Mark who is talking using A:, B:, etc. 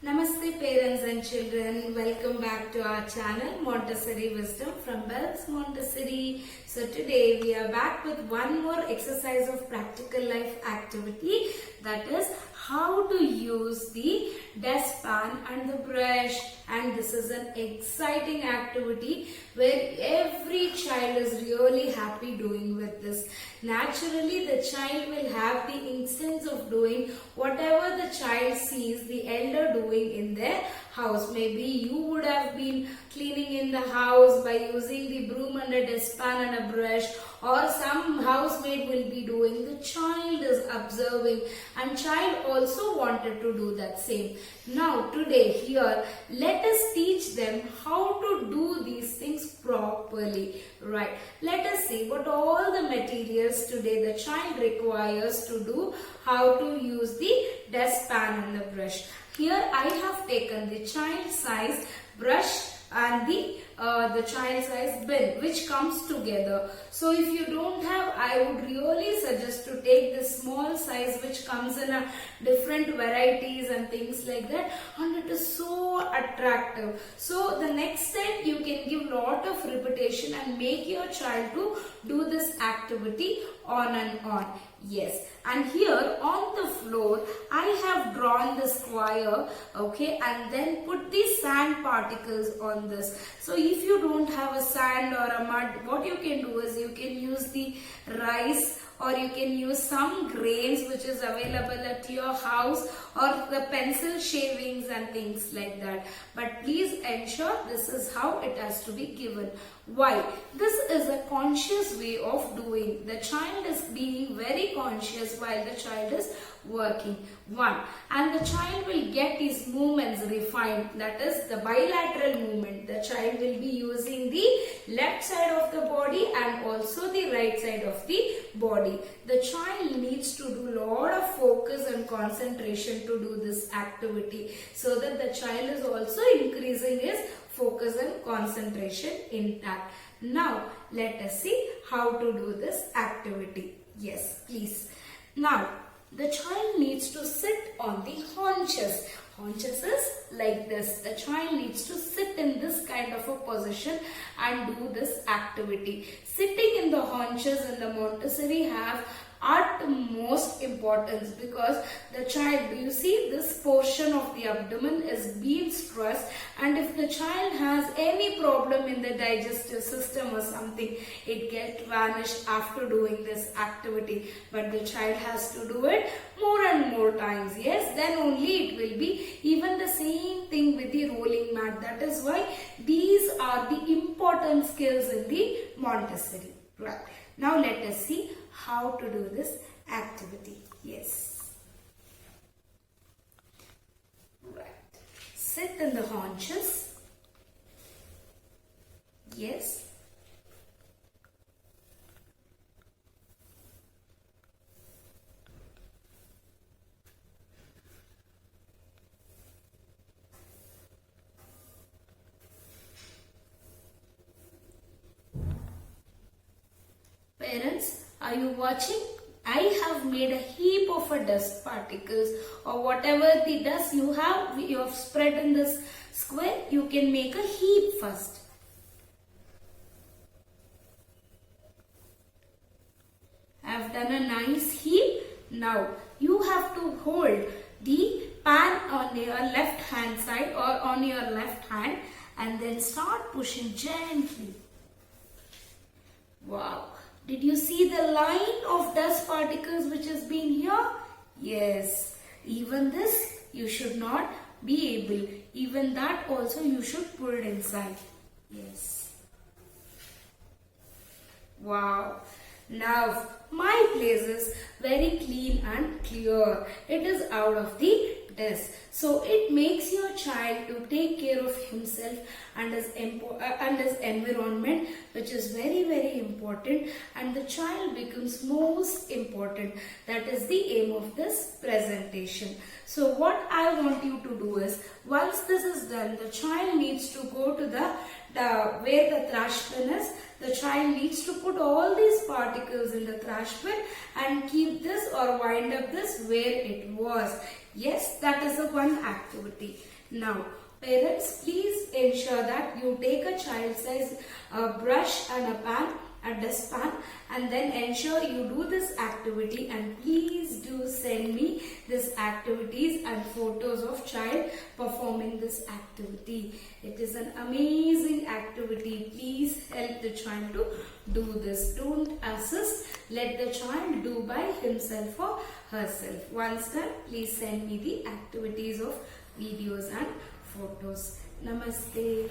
A: Namaste parents and children, welcome back to our channel Montessori Wisdom from Bells Montessori. So today we are back with one more exercise of practical life activity, that is how to use the dustpan and the brush. And this is an exciting activity where every child is really happy doing with this. Naturally, the child will have the instincts of doing whatever the child sees the elder doing in their house. Maybe you would have been cleaning in the house by using the broom and a dustpan and a brush, or some housemaid will be doing. The child is observing and child also wanted to do that same. Now today here, let us teach them how to do these things properly. Right, let us see what all the materials today the child requires to do how to use the dustpan and the brush. Here I have taken the child size brush and the child size bin, which comes together. So if you don't have, I would really suggest to take the small size which comes in a different varieties and things like that, and it is so attractive. So the next step, you can give lot of repetition and make your child to do this activity on and on. Yes, and here on the floor I have drawn the square, okay, and then put the sand particles on this. So if you don't have a sand or a mud, what you can do is you can use the rice, or you can use some grains which is available at your house, or the pencil shavings and things like that. But please ensure this is how it has to be given. Why? This is a conscious way of doing. The child is being very conscious while the child is working. One, and the child will get his movements refined, that is the bilateral movement. The child will be using the left side of the body and also the right side of the body. The child needs to do lot of focus and concentration to do this activity, so that the child is also increasing his focus and concentration intact. Now let us see how to do this activity. Yes, please. Now the child needs to sit on the haunches. Haunches is like this. The child needs to sit in this kind of a position and do this activity. Sitting in the haunches in the Montessori have utmost importance, because the child, you see this portion of the abdomen is being stressed, and if the child has any problem in the digestive system or something, it gets vanished after doing this activity. But the child has to do it more and more times. Yes, then only it will be. Even the same thing with the rolling mat. That is why these are the important skills in the Montessori. Right. Now let us see how to do this activity. Yes. Right. Sit in the haunches. Yes. Parents, are you watching? I have made a heap of dust particles, or whatever the dust you have spread in this square. You can make a heap first. I have done a nice heap. Now you have to hold the pan on your left hand side or on your left hand, and then start pushing gently. Wow. Did you see the line of dust particles which has been here? Yes. Even this you should not be able. Even that also you should pull it inside. Yes. Wow. Now my place is very clean and clear. It is out of the dust. So it makes your child to take care of himself and his environment, which is very, very important, and the child becomes most important. That is the aim of this presentation. So what I want you to do is, once this is done, the child needs to go to the where the trash bin is. The child needs to put all these particles in the trash bin and keep this or wind up this where it was. Yes, that is the one activity. Now, parents, please ensure that you take a child size brush and a pan, a dustpan, and then ensure you do this activity, and please do send me these activities and photos of child performing this activity. It is an amazing activity. Please help the child to do this. Don't assist. Let the child do by himself or herself. Once done, please send me the activities of videos and photos. Namaste.